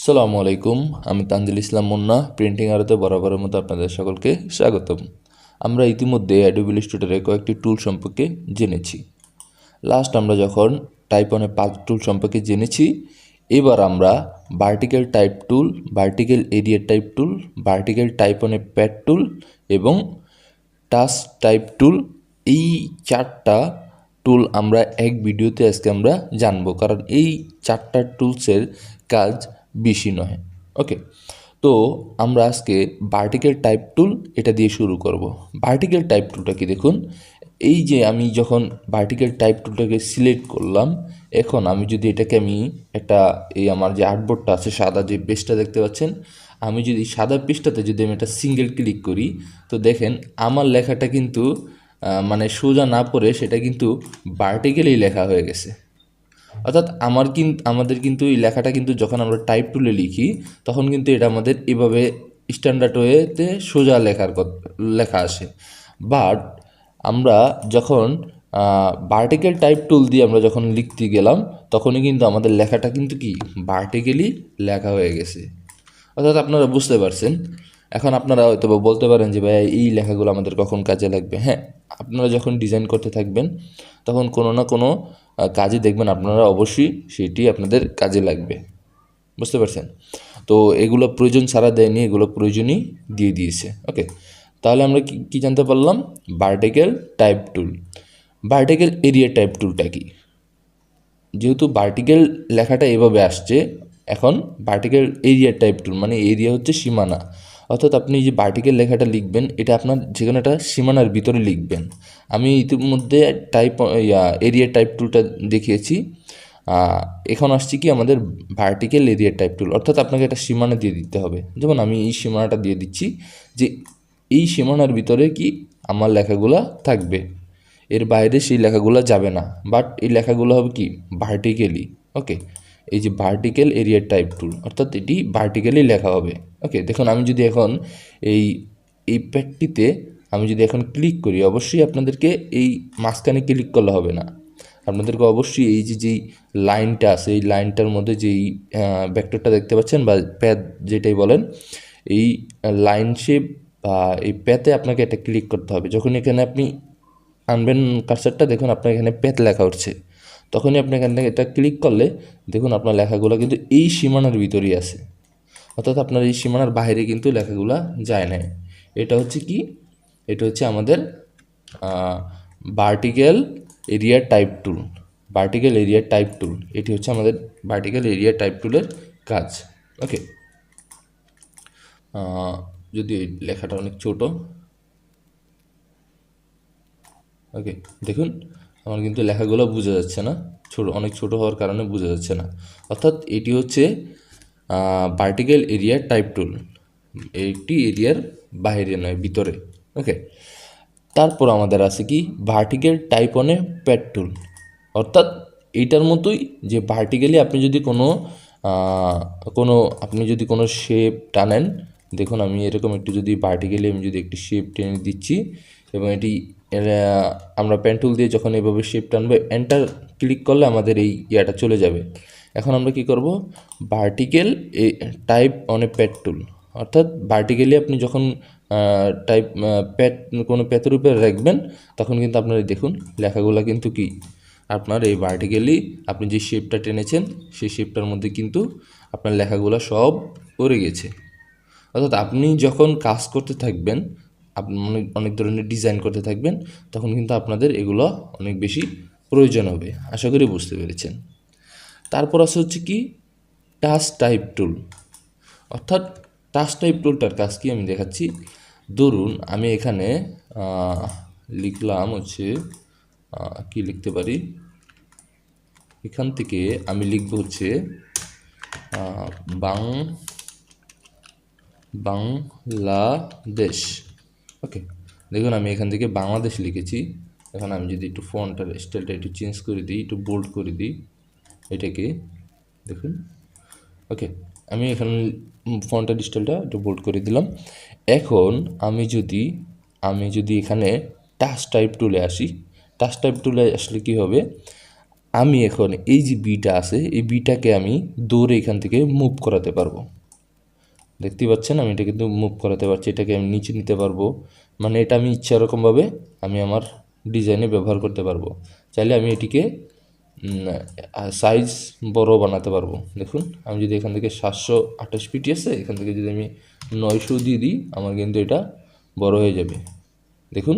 আসসালামু আলাইকুম, আমি তানজিল ইসলাম মুন্না। প্রিন্টিং আরতে বরাবরের মতো আপনাদের সকলকে স্বাগতম। আমরা ইতিমধ্যে অ্যাডোবি ইলাস্ট্রেটরের কয়েকটি টুল সম্পর্কে জেনেছি। লাস্ট আমরা যখন টাইপ অনে 5 টুল সম্পর্কে জেনেছি, এবার আমরা ভার্টিক্যাল টাইপ টুল, ভার্টিক্যাল এরিয়া টাইপ টুল, ভার্টিক্যাল টাইপ অনে প্যাড টুল এবং টাচ টাইপ টুল, এই 4টা টুল আমরা এক ভিডিওতে আজকে আমরা জানবো, কারণ এই 4টা টুলসের কাজ বেশি নয়। ওকে, তো আমরা আজকে ভার্টিক্যাল টাইপ টুল এটা দিয়ে শুরু করব। ভার্টিক্যাল টাইপ টুলটা কি দেখুন, এই যে আমি যখন ভার্টিক্যাল টাইপ টুলটাকে সিলেক্ট করলাম, এখন আমি যদি এটাকে আমি একটা এই আমার যে আর্টবোর্ডটা আছে সাদা যে পেজটা দেখতে পাচ্ছেন, আমি যদি সাদা পেজটাতে যদি আমি একটা সিঙ্গেল ক্লিক করি, তো দেখেন আমার লেখাটা কিন্তু মানে সোজা না পড়ে সেটা কিন্তু ভার্টিক্যালি লেখা হয়ে গেছে। অর্থাৎ আমাদের কিন্তু এই লেখাটা কিন্তু যখন আমরা টাইপ টুলে লিখি, তখন কিন্তু এটা আমাদের এভাবে স্ট্যান্ডার্ড ওয়েতে সোজা লেখা আসে। বাট আমরা যখন ভার্টিক্যাল টাইপ টুল দিয়ে আমরা যখন লিখতে গেলাম, তখনই কিন্তু আমাদের লেখাটা কিন্তু কি ভার্টিক্যালি লেখা হয়ে গেছে। অর্থাৎ আপনারা বুঝতে পারছেন। এখন আপনারা হয়তো বলতে পারেন যে ভাই এই লেখাগুলো আমাদের কখন কাজে লাগবে। হ্যাঁ, আপনারা যখন ডিজাইন করতে থাকবেন, তখন কোনো না কোনো কাজে দেখবেন আপনারা অবশ্যই সেটি আপনাদের কাজে লাগবে। বুঝতে পারছেন? তো এগুলো প্রয়োজন ছাড়া দেয়নি, এগুলো প্রয়োজনই দিয়ে দিয়েছে। ওকে, তাহলে আমরা কি জানতে পারলাম? ভার্টিক্যাল টাইপ টুল। ভার্টিক্যাল এরিয়া টাইপ টুলটা কি? যেহেতু ভার্টিক্যাল লেখাটা এভাবে আসছে, এখন ভার্টিক্যাল এরিয়া টাইপ টুল মানে এরিয়া হচ্ছে সীমানা। অর্থাৎ আপনি যে ভার্টিক্যাল লেখাটা লিখবেন, এটা আপনার যে কোনো একটা সীমানার ভিতরে লিখবেন। আমি ইতিমধ্যে এরিয়া টাইপ টুলটা দেখিয়েছি। এখন আসছি কি আমাদের ভার্টিক্যাল এরিয়া টাইপ টুল। অর্থাৎ আপনাকে একটা সীমানা দিয়ে দিতে হবে। যেমন আমি এই সীমানাটা দিয়ে দিচ্ছি যে এই সীমানার ভিতরে কি আমার লেখাগুলো থাকবে, এর বাইরে সেই লেখাগুলো যাবে না। বাট এই লেখাগুলো হবে কি ভার্টিক্যালি। ওকে, এই যে ভার্টিক্যাল এরিয়া টাইপ টুল, অর্থাৎ এটি ভার্টিক্যালি লেখা হবে। ওকে, দেখুন আমি যদি এখন এই প্যাডটিতে আমি যদি এখন ক্লিক করি, অবশ্যই আপনাদেরকে এই মাঝখানে ক্লিক করলে হবে না। আপনাদেরকে অবশ্যই এই যেই লাইনটা আছে, এই লাইনটার মধ্যে যেই ভেক্টরটা দেখতে পাচ্ছেন বা প্যাড যেটাই বলেন, এই লাইন শেপ বা এই প্যাতে আপনাকে এটা ক্লিক করতে হবে। যখন এখানে আপনি আনবেন কার্সারটা, দেখুন আপনার এখানে প্যাথ লেখা উঠছে, তখনই আপনি এখান থেকে এটা ক্লিক করলে দেখুন আপনার লেখাগুলো কিন্তু এই সীমানার ভিতরেই আছে। অর্থাৎ আপনার এই সীমানার বাইরে কিন্তু লেখাগুলো যায় না। এটা হচ্ছে কি, এটা হচ্ছে আমাদের ভার্টিক্যাল এরিয়া টাইপ টুল। ভার্টিক্যাল এরিয়া টাইপ টুল, এটি হচ্ছে আমাদের ভার্টিক্যাল এরিয়া টাইপ টুলের কাজ। ওকে, যদি লেখাটা অনেক ছোট, ওকে দেখুন আমার কিন্তু লেখাগুলো বোঝা যাচ্ছে না, অনেক ছোট হওয়ার কারণে বোঝা যাচ্ছে না। অর্থাৎ এটি হচ্ছে ভার্টিক্যাল এরিয়া টাইপ টুল, এইটি এরিয়ার বাইরে নয়, ভিতরে। ওকে, তারপর আমাদের আছে কি ভার্টিক্যাল টাইপ অনে প্যাড টুল। অর্থাৎ এইটার মতোই যে ভার্টিক্যালি আপনি যদি আপনি যদি কোনো শেপ টানেন, দেখুন আমি এরকম একটু যদি ভার্টিক্যালি আমি যদি একটি শেপ টেনে দিচ্ছি এবং এটি আমরা পেন টুল দিয়ে যখন এভাবে শেপ টানবো, এন্টার ক্লিক করলে আমাদের এই ইয়াটা চলে যাবে। এখন আমরা কি করব, vertical type on a path tool. অর্থাৎ ভার্টিক্যালি আপনি যখন কোনো প্যাথের উপরে রাখবেন, তখন কিন্তু আপনার দেখুন লেখাগুলো কিন্তু কি আপনার এই ভার্টিক্যালি আপনি যে শেপটা টেনেছেন, সেই শেপটার মধ্যে কিন্তু আপনার লেখাগুলো সব পড়ে গেছে। অর্থাৎ আপনি যখন কাজ করতে থাকবেন, আপনি অনেক ধরনের ডিজাইন করতে থাকবেন, তখন কিন্তু আপনাদের এগুলো অনেক বেশি প্রয়োজন হবে। আশা করি বুঝতে পেরেছেন। তারপর আছে হচ্ছে কি টাচ টাইপ টুল। অর্থাৎ টাচ টাইপ টুলটার কাজ কি আমি দেখাচ্ছি। ধরুন আমি এখানে লিখলাম হচ্ছে কি লিখতে পারি, এখান থেকে আমি লিখব হচ্ছে বাংলাদেশ। ওকে, দেখুন আমি এখান থেকে বাংলাদেশ লিখেছি। এখন আমি যদি একটু ফন্টের স্টাইলটা একটু চেঞ্জ করে দিই, একটু বোল্ড করে দিই এটাকে, দেখুন। ওকে, আমি এখানে ফন্টের স্টাইলটা একটু বোল্ড করে দিলাম। এখন আমি যদি এখানে টাচ টাইপ টুলে আসি, টাচ টাইপ টুলে আসলে কি হবে, আমি এখন এই যে বিটা আছে এই বিটাকে আমি দৌড়ে এখান থেকে মুভ করাতে পারবো। দেখতে পাচ্ছেন আমি এটা কিন্তু মুভ করাতে পারছি, এটাকে আমি নিচে নিতে পারবো, মানে এটা আমি ইচ্ছা রকমভাবে আমি আমার ডিজাইনে ব্যবহার করতে পারবো। চাইলে আমি এটিকে সাইজ বড় বানাতে পারবো। দেখুন আমি যদি এখান থেকে 728 পিটি আছে, এখান থেকে যদি আমি 900 দিয়ে দিই আমার কিন্তু এটা বড় হয়ে যাবে। দেখুন,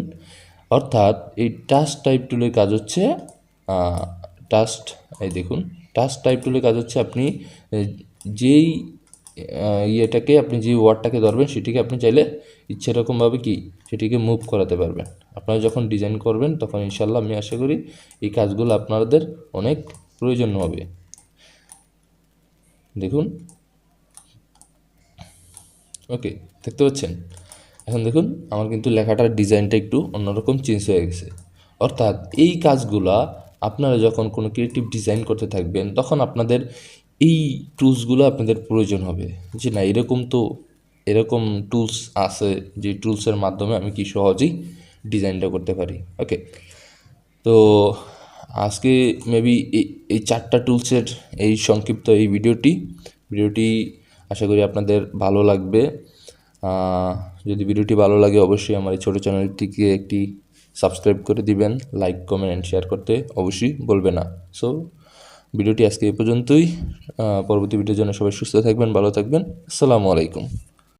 অর্থাৎ এই টাচ টাইপ টুলের কাজ হচ্ছে এই দেখুন টাচ টাইপ টুলের কাজ হচ্ছে আপনি যেই ইয়েটাকে আপনি যে ওয়ার্ডটাকে ধরবেন সেটিকে আপনি চাইলে ইচ্ছে রকমভাবে কি সেটিকে মুভ করাতে পারবেন। আপনারা যখন ডিজাইন করবেন তখন ইনশাল্লাহ আমি আশা করি এই কাজগুলো আপনাদের অনেক প্রয়োজন হবে। দেখুন, ওকে, দেখতে পাচ্ছেন? এখন দেখুন আমার কিন্তু লেখাটার ডিজাইনটা একটু অন্যরকম চেঞ্জ হয়ে গেছে। অর্থাৎ এই কাজগুলা আপনারা যখন কোনো ক্রিয়েটিভ ডিজাইন করতে থাকবেন তখন আপনাদের এই টুলসগুলো আপনাদের প্রয়োজন হবে, যে না এরকম টুলস আছে যে টুলসের মাধ্যমে আমি কি সহজেই ডিজাইনটা করতে পারি। ওকে, তো আজকে মেবি এই 4টা টুলসের এই সংক্ষিপ্ত এই ভিডিওটি আশা করি আপনাদের ভালো লাগবে। যদি ভিডিওটি ভালো লাগে অবশ্যই আমার এই ছোটো চ্যানেলটিকে একটি সাবস্ক্রাইব করে দিবেন, লাইক কমেন্ট অ্যান্ড শেয়ার করতে অবশ্যই বলবে না। সো ভিডিওটি আজকে এই পর্যন্তই। পরবর্তী ভিডিওর জন্য সবাই সুস্থ থাকবেন, ভালো থাকবেন। আসসালামু আলাইকুম।